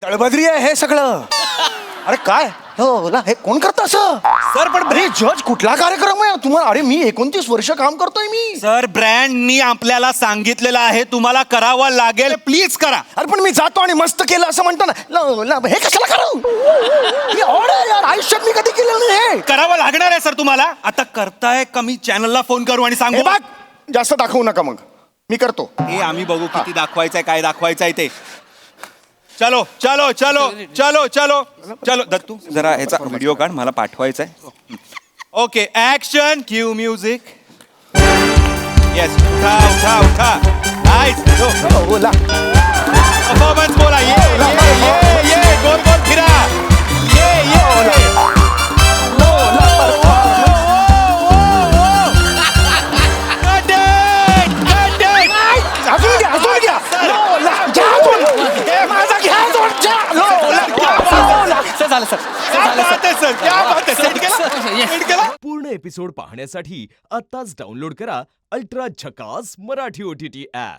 तळबद्री आहे हे सगळं. अरे काय हो ना, हे कोण करतं असं? सर पण अरे जज, कुठला कार्यक्रम आहे तुम्हाला? अरे मी 29 वर्ष काम करतोय मी. सर ब्रँडनी आपल्याला सांगितलेलं आहे तुम्हाला करावं लागेल, प्लीज करा. अरे पण मी जातो आणि मस्त केलं असं म्हणतो ना. हे कशाला करू? ही ओढ आहे यार, आयुष्यात मी कधी केलं नाही हे. करावं लागणार आहे सर तुम्हाला. आता करताय का मी चॅनलला फोन करू आणि हे सांगू? बघ, जास्त दाखवू नका मग, मी करतो. हे आम्ही बघू किती दाखवायचंय, काय दाखवायचंय ते. चलो चलो चलो चलो चलो चलो दत्तू जरा ह्याचा व्हिडिओ काढ, मला पाठवायचा आहे. Okay action, Q music. Yes, उठा उठा उठा. नाईस. हो, बोला. परफॉर्मन्स बोला. ये ये ये गोल गोल फिरा. ये ये. Cut it! Cut it! अजून घ्या, अजून घ्या. लोला, घ्या अजून. हे माझा घ्या अजून. घ्या. लोला, घ्या. लोला. झालं सर. क्या बात है सर, क्या बात है. सेट केला, सेट केला. पूर्ण एपिसोड पाहण्यासाठी आताच डाउनलोड करा अल्ट्रा झकास मराठी OTT ॲप.